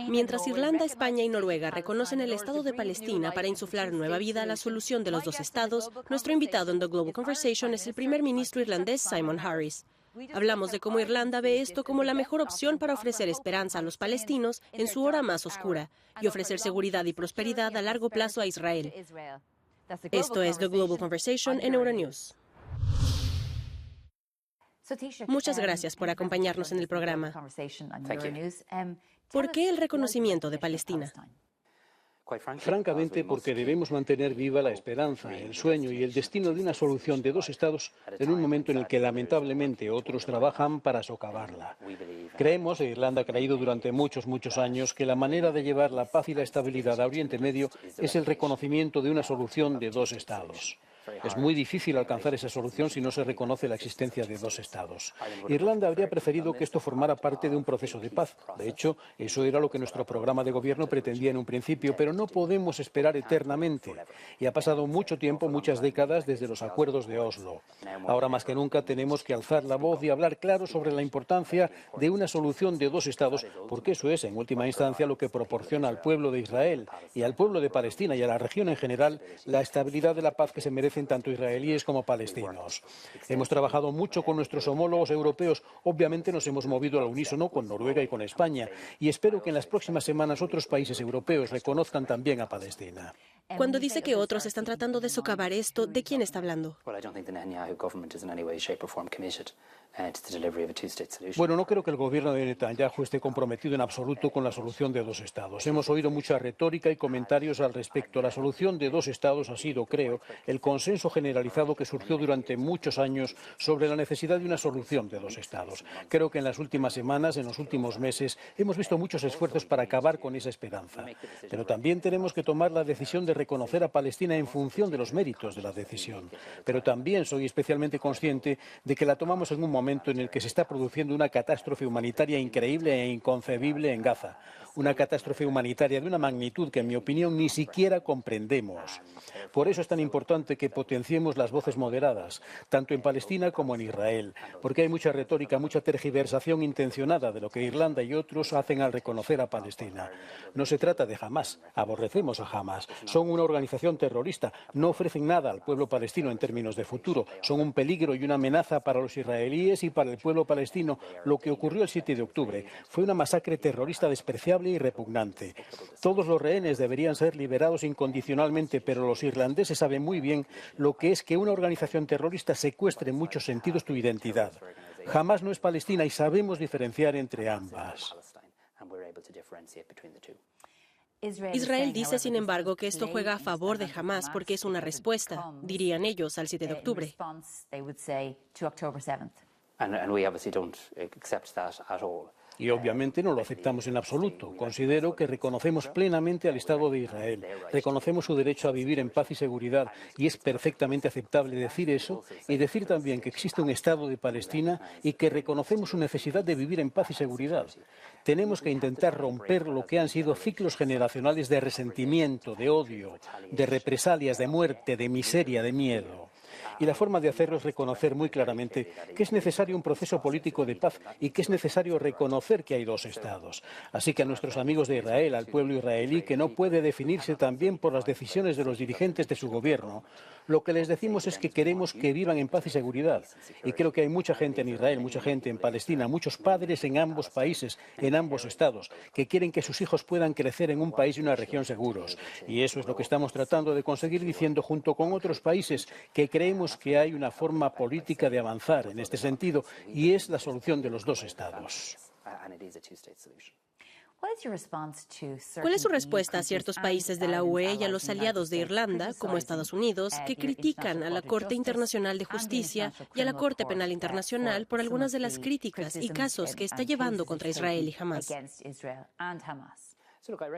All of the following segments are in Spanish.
Mientras Irlanda, España y Noruega reconocen el Estado de Palestina para insuflar nueva vida a la solución de los dos estados, nuestro invitado en The Global Conversation es el primer ministro irlandés Simon Harris. Hablamos de cómo Irlanda ve esto como la mejor opción para ofrecer esperanza a los palestinos en su hora más oscura y ofrecer seguridad y prosperidad a largo plazo a Israel. Esto es The Global Conversation en Euronews. Muchas gracias por acompañarnos en el programa. ¿Por qué el reconocimiento de Palestina? Francamente, porque debemos mantener viva la esperanza, el sueño y el destino de una solución de dos estados en un momento en el que lamentablemente otros trabajan para socavarla. Creemos, e Irlanda ha creído durante muchos años, que la manera de llevar la paz y la estabilidad a Oriente Medio es el reconocimiento de una solución de dos estados. Es muy difícil alcanzar esa solución si no se reconoce la existencia de dos estados. Irlanda habría preferido que esto formara parte de un proceso de paz. De hecho, eso era lo que nuestro programa de gobierno pretendía en un principio, pero no podemos esperar eternamente. Y ha pasado mucho tiempo, muchas décadas, desde los acuerdos de Oslo. Ahora más que nunca tenemos que alzar la voz y hablar claro sobre la importancia de una solución de dos estados, porque eso es, en última instancia, lo que proporciona al pueblo de Israel y al pueblo de Palestina y a la región en general la estabilidad de la paz que se merece tanto israelíes como palestinos. Hemos trabajado mucho con nuestros homólogos europeos, obviamente nos hemos movido al unísono con Noruega y con España, y espero que en las próximas semanas otros países europeos reconozcan también a Palestina. Cuando dice que otros están tratando de socavar esto, ¿de quién está hablando? Bueno, no creo que el gobierno de Netanyahu esté comprometido en absoluto con la solución de dos estados. Hemos oído mucha retórica y comentarios al respecto. La solución de dos estados ha sido, creo, el consenso generalizado que surgió durante muchos años sobre la necesidad de una solución de dos estados. Creo que en las últimas semanas, en los últimos meses, hemos visto muchos esfuerzos para acabar con esa esperanza. Pero también tenemos que tomar la decisión de reconocer a Palestina en función de los méritos de la decisión. Pero también soy especialmente consciente de que la tomamos en un momento en el que se está produciendo una catástrofe humanitaria increíble e inconcebible en Gaza. Una catástrofe humanitaria de una magnitud que, en mi opinión, ni siquiera comprendemos. Por eso es tan importante que potenciemos las voces moderadas, tanto en Palestina como en Israel, porque hay mucha retórica, mucha tergiversación intencionada de lo que Irlanda y otros hacen al reconocer a Palestina. No se trata de Hamás, aborrecemos a Hamás. Son una organización terrorista, no ofrecen nada al pueblo palestino en términos de futuro, son un peligro y una amenaza para los israelíes y para el pueblo palestino. Lo que ocurrió el 7 de octubre fue una masacre terrorista despreciable y repugnante. Todos los rehenes deberían ser liberados incondicionalmente, pero los irlandeses saben muy bien lo que es que una organización terrorista secuestre en muchos sentidos tu identidad. Hamás no es Palestina y sabemos diferenciar entre ambas. Israel dice, sin embargo, que esto juega a favor de Hamás porque es una respuesta, dirían ellos, al 7 de octubre. Y obviamente no lo aceptamos en absoluto. Considero que reconocemos plenamente al Estado de Israel, reconocemos su derecho a vivir en paz y seguridad, y es perfectamente aceptable decir eso y decir también que existe un Estado de Palestina y que reconocemos su necesidad de vivir en paz y seguridad. Tenemos que intentar romper lo que han sido ciclos generacionales de resentimiento, de odio, de represalias, de muerte, de miseria, de miedo. Y la forma de hacerlo es reconocer muy claramente que es necesario un proceso político de paz y que es necesario reconocer que hay dos estados. Así que a nuestros amigos de Israel, al pueblo israelí, que no puede definirse también por las decisiones de los dirigentes de su gobierno, lo que les decimos es que queremos que vivan en paz y seguridad. Y creo que hay mucha gente en Israel, mucha gente en Palestina, muchos padres en ambos países, en ambos estados, que quieren que sus hijos puedan crecer en un país y una región seguros. Y eso es lo que estamos tratando de conseguir diciendo junto con otros países que creemos que hay una forma política de avanzar en este sentido y es la solución de los dos estados. ¿Cuál es su respuesta a ciertos países de la UE y a los aliados de Irlanda, como Estados Unidos, que critican a la Corte Internacional de Justicia y a la Corte Penal Internacional por algunas de las críticas y casos que está llevando contra Israel y Hamás?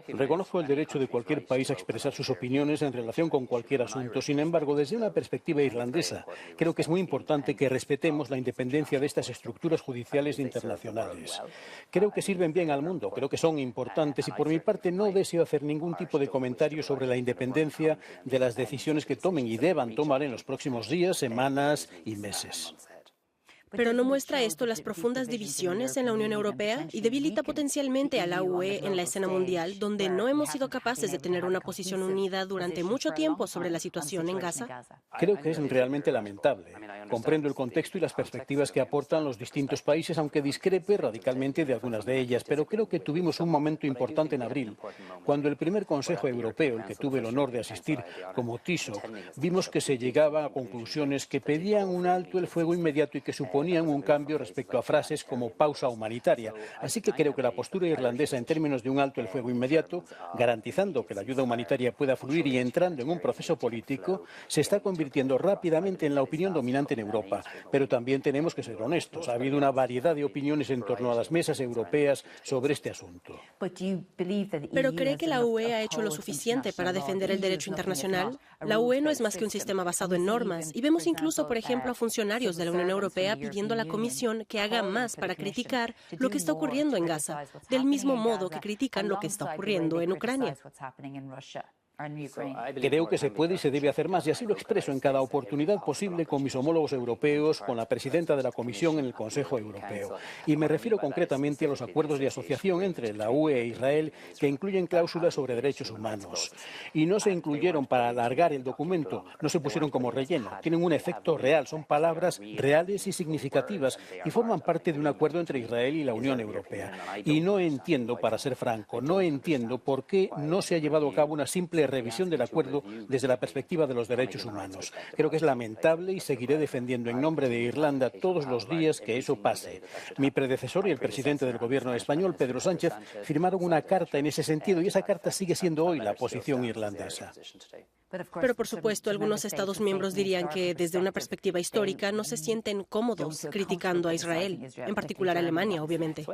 Reconozco el derecho de cualquier país a expresar sus opiniones en relación con cualquier asunto. Sin embargo, desde una perspectiva irlandesa, creo que es muy importante que respetemos la independencia de estas estructuras judiciales internacionales. Creo que sirven bien al mundo, creo que son importantes y por mi parte no deseo hacer ningún tipo de comentario sobre la independencia de las decisiones que tomen y deban tomar en los próximos días, semanas y meses. Pero ¿no muestra esto las profundas divisiones en la Unión Europea y debilita potencialmente a la UE en la escena mundial, donde no hemos sido capaces de tener una posición unida durante mucho tiempo sobre la situación en Gaza? Creo que es realmente lamentable. Comprendo el contexto y las perspectivas que aportan los distintos países, aunque discrepe radicalmente de algunas de ellas. Pero creo que tuvimos un momento importante en abril, cuando el primer Consejo Europeo, el que tuve el honor de asistir como Taoiseach, vimos que se llegaba a conclusiones que pedían un alto el fuego inmediato y que suponían un cambio respecto a frases como pausa humanitaria. Así que creo que la postura irlandesa en términos de un alto el fuego inmediato, garantizando que la ayuda humanitaria pueda fluir y entrando en un proceso político, se está convirtiendo rápidamente en la opinión dominante en Europa. Pero también tenemos que ser honestos. Ha habido una variedad de opiniones en torno a las mesas europeas sobre este asunto. ¿Pero cree que la UE ha hecho lo suficiente para defender el derecho internacional? La UE no es más que un sistema basado en normas, y vemos incluso, por ejemplo, a funcionarios de la Unión Europea pidiendo a la Comisión que haga más para criticar lo que está ocurriendo en Gaza, del mismo modo que critican lo que está ocurriendo en Ucrania. Creo que se puede y se debe hacer más, y así lo expreso en cada oportunidad posible con mis homólogos europeos, con la presidenta de la Comisión en el Consejo Europeo. Y me refiero concretamente a los acuerdos de asociación entre la UE e Israel que incluyen cláusulas sobre derechos humanos. Y no se incluyeron para alargar el documento, no se pusieron como relleno. Tienen un efecto real, son palabras reales y significativas y forman parte de un acuerdo entre Israel y la Unión Europea. Y no entiendo, para ser franco, no entiendo por qué no se ha llevado a cabo una simple revisión del acuerdo desde la perspectiva de los derechos humanos. Creo que es lamentable y seguiré defendiendo en nombre de Irlanda todos los días que eso pase. Mi predecesor y el presidente del gobierno español, Pedro Sánchez, firmaron una carta en ese sentido y esa carta sigue siendo hoy la posición irlandesa. Pero, por supuesto, algunos Estados miembros dirían que, desde una perspectiva histórica, no se sienten cómodos criticando a Israel, en particular a Alemania, obviamente.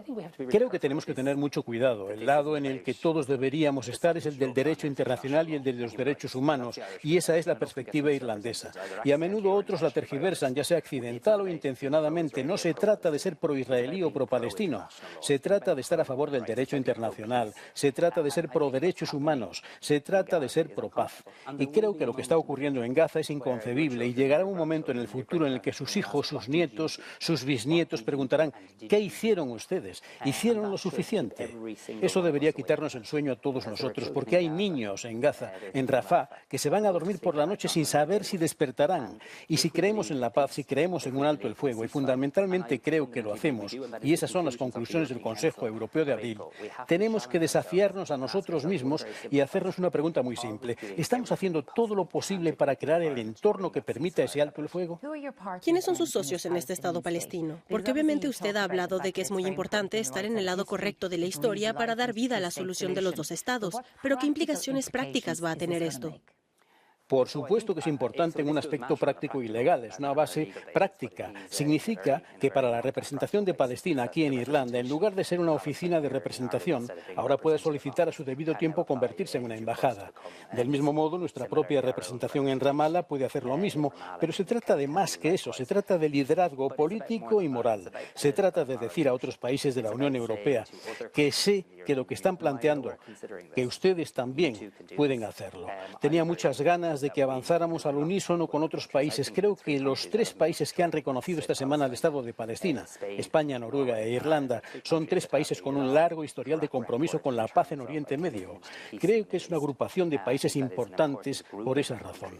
Creo que tenemos que tener mucho cuidado. El lado en el que todos deberíamos estar es el del derecho internacional y el de los derechos humanos, y esa es la perspectiva irlandesa. Y a menudo otros la tergiversan, ya sea accidental o intencionadamente. No se trata de ser pro-israelí o pro-palestino. Se trata de estar a favor del derecho internacional. Se trata de ser pro-derechos humanos. Se trata de ser pro-paz. Y creo que lo que está ocurriendo en Gaza es inconcebible y llegará un momento en el futuro en el que sus hijos, sus nietos, sus bisnietos preguntarán ¿qué hicieron ustedes? ¿Hicieron lo suficiente? Eso debería quitarnos el sueño a todos nosotros, porque hay niños en Gaza, en Rafah, que se van a dormir por la noche sin saber si despertarán. Y si creemos en la paz, si creemos en un alto el fuego, y fundamentalmente creo que lo hacemos, y esas son las conclusiones del Consejo Europeo de abril, tenemos que desafiarnos a nosotros mismos y hacernos una pregunta muy simple. ¿Estamos haciendo todo lo posible para crear el entorno que permita ese alto el fuego? ¿Quiénes son sus socios en este Estado palestino? Porque obviamente usted ha hablado de que es muy importante estar en el lado correcto de la historia para dar vida a la solución de los dos estados. Pero ¿qué implicaciones prácticas va a tener esto? Por supuesto que es importante en un aspecto práctico y legal, es una base práctica. Significa que para la representación de Palestina aquí en Irlanda, en lugar de ser una oficina de representación, ahora puede solicitar a su debido tiempo convertirse en una embajada. Del mismo modo, nuestra propia representación en Ramallah puede hacer lo mismo, pero se trata de más que eso, se trata de liderazgo político y moral. Se trata de decir a otros países de la Unión Europea que sé que lo que están planteando, que ustedes también pueden hacerlo. Tenía muchas ganas de que avanzáramos al unísono con otros países. Creo que los 3 países que han reconocido esta semana el Estado de Palestina, España, Noruega e Irlanda, son 3 países con un largo historial de compromiso con la paz en Oriente Medio. Creo que es una agrupación de países importantes por esa razón.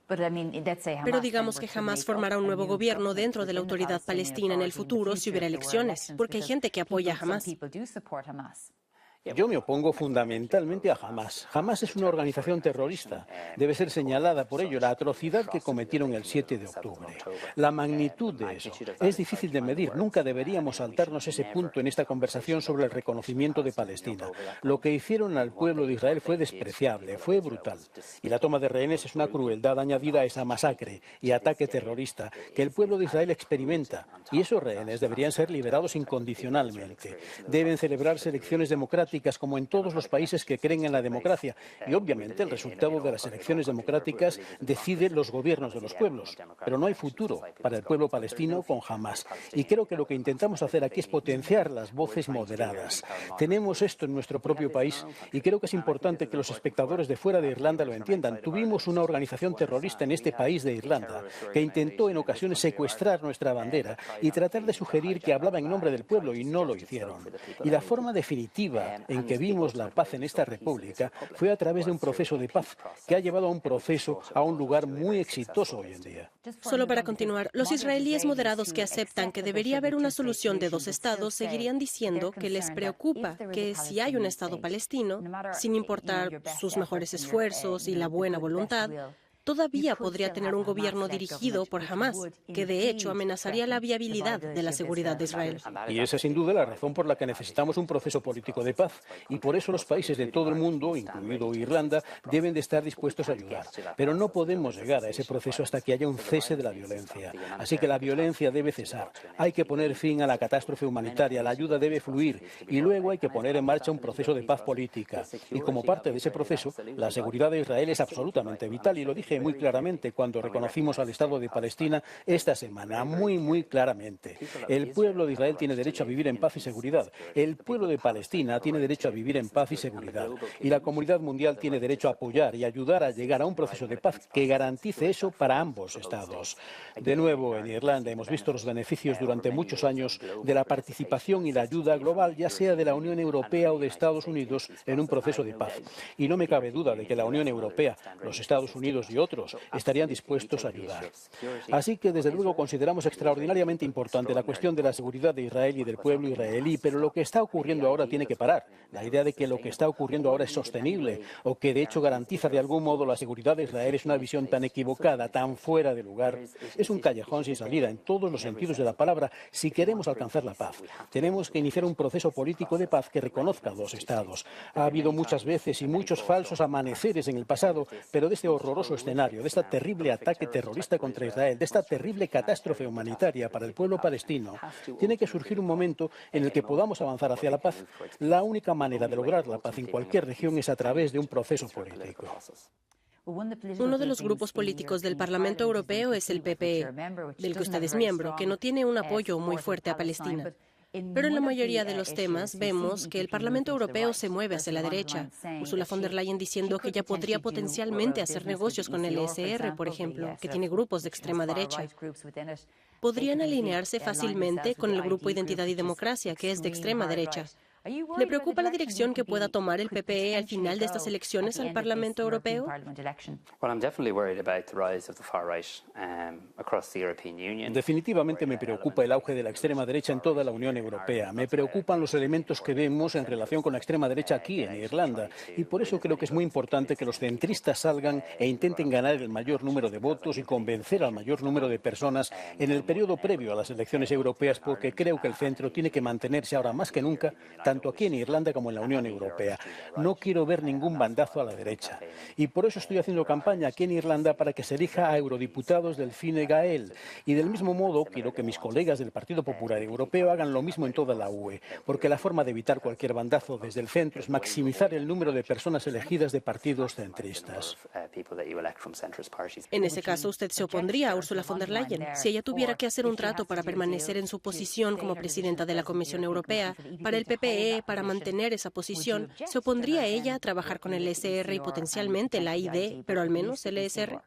Pero digamos que Hamás formará un nuevo gobierno dentro de la Autoridad Palestina en el futuro si hubiera elecciones, porque hay gente que apoya a Hamás. Yo me opongo fundamentalmente a Hamás. Hamás es una organización terrorista. Debe ser señalada por ello la atrocidad que cometieron el 7 de octubre. La magnitud de eso es difícil de medir. Nunca deberíamos saltarnos ese punto en esta conversación sobre el reconocimiento de Palestina. Lo que hicieron al pueblo de Israel fue despreciable, fue brutal. Y la toma de rehenes es una crueldad añadida a esa masacre y ataque terrorista que el pueblo de Israel experimenta. Y esos rehenes deberían ser liberados incondicionalmente. Deben celebrarse elecciones democráticas democráticas, como en todos los países que creen en la democracia. Y obviamente el resultado de las elecciones democráticas decide los gobiernos de los pueblos. Pero no hay futuro para el pueblo palestino con Hamás. Y creo que lo que intentamos hacer aquí es potenciar las voces moderadas. Tenemos esto en nuestro propio país y creo que es importante que los espectadores de fuera de Irlanda lo entiendan. Tuvimos una organización terrorista en este país de Irlanda que intentó en ocasiones secuestrar nuestra bandera y tratar de sugerir que hablaba en nombre del pueblo y no lo hicieron. Y la forma definitiva en que vimos la paz en esta república fue a través de un proceso de paz que ha llevado a un proceso a un lugar muy exitoso hoy en día. Solo para continuar, los israelíes moderados que aceptan que debería haber una solución de dos estados seguirían diciendo que les preocupa que si hay un estado palestino, sin importar sus mejores esfuerzos y la buena voluntad, todavía podría tener un gobierno dirigido por Hamás, que de hecho amenazaría la viabilidad de la seguridad de Israel. Y esa es sin duda la razón por la que necesitamos un proceso político de paz. Y por eso los países de todo el mundo, incluido Irlanda, deben de estar dispuestos a ayudar. Pero no podemos llegar a ese proceso hasta que haya un cese de la violencia. Así que la violencia debe cesar. Hay que poner fin a la catástrofe humanitaria, la ayuda debe fluir y luego hay que poner en marcha un proceso de paz política. Y como parte de ese proceso, la seguridad de Israel es absolutamente vital y lo dije muy claramente cuando reconocimos al Estado de Palestina esta semana, muy claramente. El pueblo de Israel tiene derecho a vivir en paz y seguridad. El pueblo de Palestina tiene derecho a vivir en paz y seguridad. Y la comunidad mundial tiene derecho a apoyar y ayudar a llegar a un proceso de paz que garantice eso para ambos estados. De nuevo, en Irlanda hemos visto los beneficios durante muchos años de la participación y la ayuda global, ya sea de la Unión Europea o de Estados Unidos, en un proceso de paz. Y no me cabe duda de que la Unión Europea, los Estados Unidos y otros estarían dispuestos a ayudar. Así que, desde luego, consideramos extraordinariamente importante la cuestión de la seguridad de Israel y del pueblo israelí, pero lo que está ocurriendo ahora tiene que parar. La idea de que lo que está ocurriendo ahora es sostenible o que, de hecho, garantiza de algún modo la seguridad de Israel es una visión tan equivocada, tan fuera de lugar. Es un callejón sin salida en todos los sentidos de la palabra. Si queremos alcanzar la paz, tenemos que iniciar un proceso político de paz que reconozca dos estados. Ha habido muchas veces y muchos falsos amaneceres en el pasado, pero de este horroroso escenario, de este terrible ataque terrorista contra Israel, de esta terrible catástrofe humanitaria para el pueblo palestino, tiene que surgir un momento en el que podamos avanzar hacia la paz. La única manera de lograr la paz en cualquier región es a través de un proceso político. Uno de los grupos políticos del Parlamento Europeo es el PPE, del que usted es miembro, que no tiene un apoyo muy fuerte a Palestina. Pero en la mayoría de los temas vemos que el Parlamento Europeo se mueve hacia la derecha. Ursula von der Leyen diciendo que ella podría potencialmente hacer negocios con el ESR, por ejemplo, que tiene grupos de extrema derecha. Podrían alinearse fácilmente con el grupo Identidad y Democracia, que es de extrema derecha. ¿Le preocupa la dirección que pueda tomar el PPE al final de estas elecciones al Parlamento Europeo? Definitivamente me preocupa el auge de la extrema derecha en toda la Unión Europea. Me preocupan los elementos que vemos en relación con la extrema derecha aquí en Irlanda. Y por eso creo que es muy importante que los centristas salgan e intenten ganar el mayor número de votos y convencer al mayor número de personas en el periodo previo a las elecciones europeas, porque creo que el centro tiene que mantenerse ahora más que nunca, tanto aquí en Irlanda como en la Unión Europea. No quiero ver ningún bandazo a la derecha. Y por eso estoy haciendo campaña aquí en Irlanda para que se elija a eurodiputados del Fine Gael. Y del mismo modo, quiero que mis colegas del Partido Popular Europeo hagan lo mismo en toda la UE, porque la forma de evitar cualquier bandazo desde el centro es maximizar el número de personas elegidas de partidos centristas. En ese caso, usted se opondría a Ursula von der Leyen. Si ella tuviera que hacer un trato para permanecer en su posición como presidenta de la Comisión Europea, para el PPE, para mantener esa posición, ¿se opondría ella a trabajar con el ESR y potencialmente la ID, pero al menos el ESR?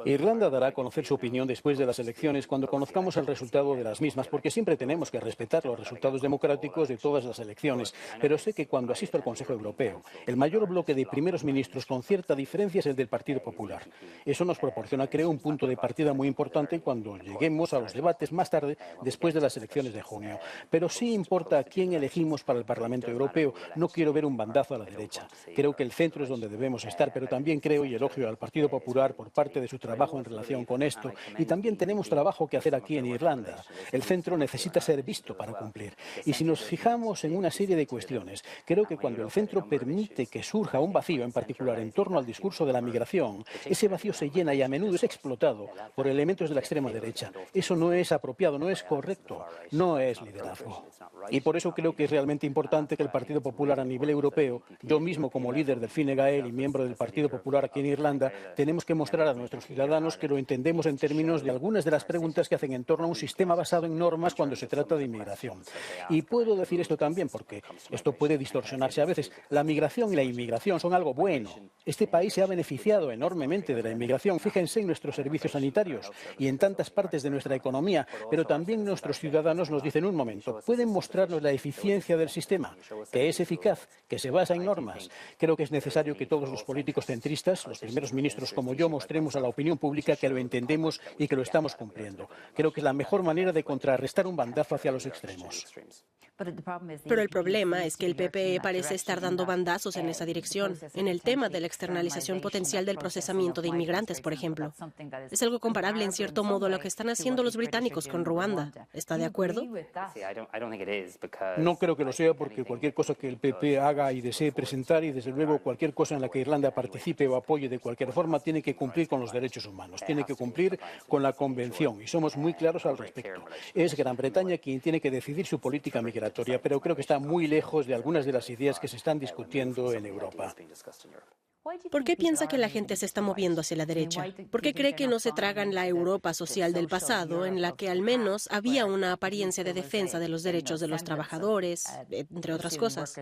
Irlanda dará a conocer su opinión después de las elecciones cuando conozcamos el resultado de las mismas, porque siempre tenemos que respetar los resultados democráticos de todas las elecciones. Pero sé que cuando asisto al Consejo Europeo, el mayor bloque de primeros ministros con cierta diferencia es el del Partido Popular. Eso nos proporciona, creo, un punto de partida muy importante cuando lleguemos a los debates más tarde, después de las elecciones de junio. Pero sí importa a quién elegimos para el Parlamento Europeo. No quiero ver un bandazo a la derecha. Creo que el centro es donde debemos estar, pero también creo y elogio al Partido Popular por parte de su trabajo en relación con esto y también tenemos trabajo que hacer aquí en Irlanda. El centro necesita ser visto para cumplir. Y si nos fijamos en una serie de cuestiones, creo que cuando el centro permite que surja un vacío, en particular en torno al discurso de la migración, ese vacío se llena y a menudo es explotado por elementos de la extrema derecha. Eso no es apropiado, no es correcto, no es liderazgo. Y por eso creo que es realmente importante que el Partido Popular a nivel europeo, yo mismo como líder del Fine Gael y miembro del Partido Popular aquí en Irlanda, tenemos que mostrar a nuestros ciudadanos que lo entendemos en términos de algunas de las preguntas que hacen en torno a un sistema basado en normas cuando se trata de inmigración. Y puedo decir esto también porque esto puede distorsionarse a veces. La migración y la inmigración son algo bueno. Este país se ha beneficiado enormemente de la inmigración. Fíjense en nuestros servicios sanitarios y en tantas partes de nuestra economía, pero también nuestros ciudadanos nos dicen un momento, ¿pueden mostrarnos la eficiencia del sistema, que es eficaz, que se basa en normas? Creo que es necesario que todos los políticos centristas, los primeros ministros como yo, mostremos a la opinión pública que lo entendemos y que lo estamos cumpliendo. Creo que es la mejor manera de contrarrestar un bandazo hacia los extremos. Pero el problema es que el PPE parece estar dando bandazos en esa dirección, en el tema de la externalización potencial del procesamiento de inmigrantes, por ejemplo. Es algo comparable en cierto modo a lo que están haciendo los británicos con Ruanda. ¿Está de acuerdo? No creo que lo sea porque cualquier cosa que el PP haga y desee presentar y desde luego cualquier cosa en la que Irlanda participe o apoye de cualquier forma tiene que cumplir con los derechos humanos, tiene que cumplir con la Convención y somos muy claros al respecto. Es Gran Bretaña quien tiene que decidir su política migratoria, pero creo que está muy lejos de algunas de las ideas que se están discutiendo en Europa. ¿Por qué piensa que la gente se está moviendo hacia la derecha? ¿Por qué cree que no se tragan la Europa social del pasado, en la que al menos había una apariencia de defensa de los derechos de los trabajadores, entre otras cosas?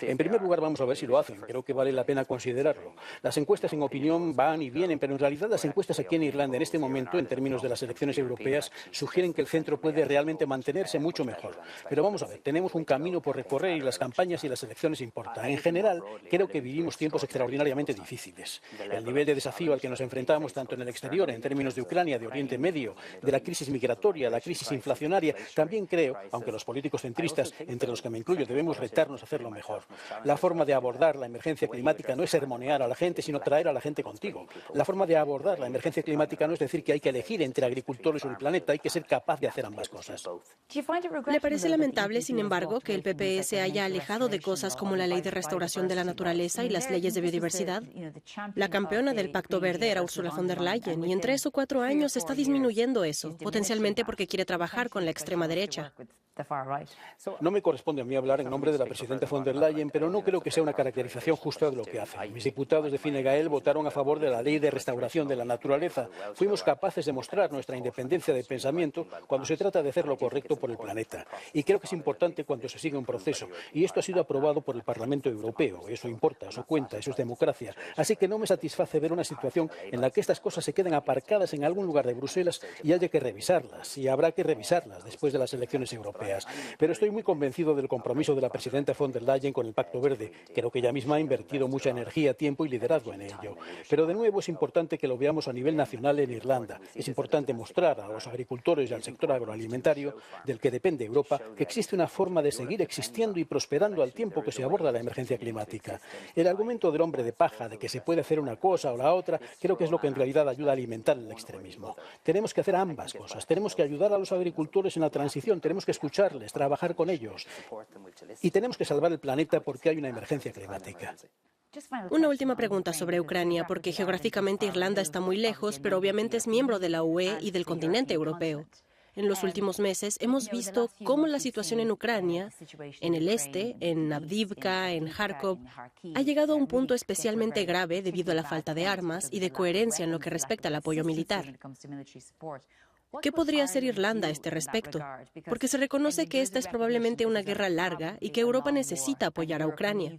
En primer lugar, vamos a ver si lo hacen. Creo que vale la pena considerarlo. Las encuestas en opinión van y vienen, pero en realidad las encuestas aquí en Irlanda en este momento, en términos de las elecciones europeas, sugieren que el centro puede realmente mantenerse mucho mejor. Pero vamos a ver, tenemos un camino por recorrer y las campañas y las elecciones importan. En general, creo que vivimos tiempos extraordinariamente difíciles. El nivel de desafío al que nos enfrentamos tanto en el exterior, en términos de Ucrania, de Oriente Medio, de la crisis migratoria, la crisis inflacionaria, también creo, aunque los políticos centristas, entre los que me incluyo, debemos retarnos a hacerlo mejor. La forma de abordar la emergencia climática no es sermonear a la gente, sino traer a la gente contigo. La forma de abordar la emergencia climática no es decir que hay que elegir entre agricultores o el planeta, hay que ser capaz de hacer ambas cosas. ¿Le parece lamentable, sin embargo, que el PPE se haya alejado de cosas como la Ley de Restauración de la Naturaleza y las leyes de biodiversidad? La campeona del Pacto Verde era Ursula von der Leyen y en 3 o 4 años está disminuyendo eso, potencialmente porque quiere trabajar con la extrema derecha. No me corresponde a mí hablar en nombre de la presidenta von der Leyen, pero no creo que sea una caracterización justa de lo que hace. Mis diputados de Fine Gael votaron a favor de la Ley de Restauración de la Naturaleza. Fuimos capaces de mostrar nuestra independencia de pensamiento cuando se trata de hacer lo correcto por el planeta. Y creo que es importante cuando se sigue un proceso. Y esto ha sido aprobado por el Parlamento Europeo. Eso importa, eso cuenta, eso es democracia. Así que no me satisface ver una situación en la que estas cosas se queden aparcadas en algún lugar de Bruselas y haya que revisarlas. Y habrá que revisarlas después de las elecciones europeas. Pero estoy muy convencido del compromiso de la presidenta von der Leyen con el Pacto Verde. Creo que ella misma ha invertido mucha energía, tiempo y liderazgo en ello. Pero de nuevo es importante que lo veamos a nivel nacional en Irlanda. Es importante mostrar a los agricultores y al sector agroalimentario, del que depende Europa, que existe una forma de seguir existiendo y prosperando al tiempo que se aborda la emergencia climática. El argumento del hombre de paja, de que se puede hacer una cosa o la otra, creo que es lo que en realidad ayuda a alimentar el extremismo. Tenemos que hacer ambas cosas. Tenemos que ayudar a los agricultores en la transición, tenemos que escucharles, trabajar con ellos. Y tenemos que salvar el planeta porque hay una emergencia climática. Una última pregunta sobre Ucrania, porque geográficamente Irlanda está muy lejos, pero obviamente es miembro de la UE y del continente europeo. En los últimos meses hemos visto cómo la situación en Ucrania, en el este, en Avdiivka, en Kharkov, ha llegado a un punto especialmente grave debido a la falta de armas y de coherencia en lo que respecta al apoyo militar. ¿Qué podría hacer Irlanda a este respecto? Porque se reconoce que esta es probablemente una guerra larga y que Europa necesita apoyar a Ucrania.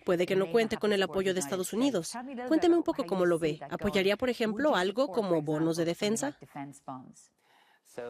Puede que no cuente con el apoyo de Estados Unidos. Cuénteme un poco cómo lo ve. ¿Apoyaría, por ejemplo, algo como bonos de defensa?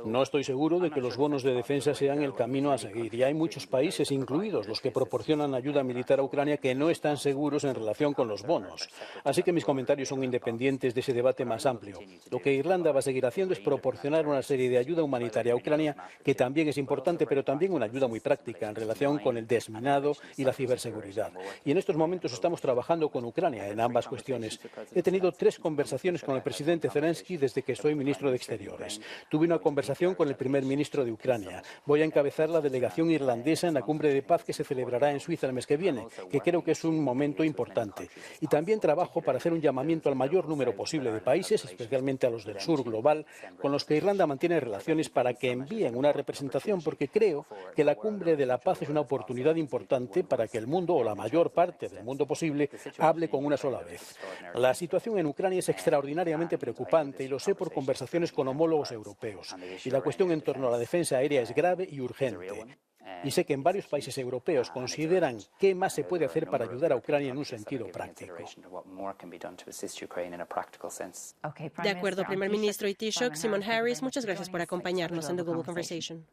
No estoy seguro de que los bonos de defensa sean el camino a seguir, y hay muchos países, incluidos los que proporcionan ayuda militar a Ucrania, que no están seguros en relación con los bonos. Así que mis comentarios son independientes de ese debate más amplio. Lo que Irlanda va a seguir haciendo es proporcionar una serie de ayuda humanitaria a Ucrania, que también es importante, pero también una ayuda muy práctica en relación con el desminado y la ciberseguridad. Y en estos momentos estamos trabajando con Ucrania en ambas cuestiones. He tenido 3 conversaciones con el presidente Zelensky desde que soy ministro de Exteriores. Tuve una conversación con el primer ministro de Ucrania. Voy a encabezar la delegación irlandesa en la cumbre de paz que se celebrará en Suiza el mes que viene, que creo que es un momento importante. Y también trabajo para hacer un llamamiento al mayor número posible de países, especialmente a los del sur global, con los que Irlanda mantiene relaciones, para que envíen una representación, porque creo que la cumbre de la paz es una oportunidad importante para que el mundo, o la mayor parte del mundo posible, hable con una sola vez. La situación en Ucrania es extraordinariamente preocupante, y lo sé por conversaciones con homólogos europeos. Y la cuestión en torno a la defensa aérea es grave y urgente. Y sé que en varios países europeos consideran qué más se puede hacer para ayudar a Ucrania en un sentido práctico. De acuerdo, primer ministro y Taoiseach Simon Harris, muchas gracias por acompañarnos en The Global Conversation.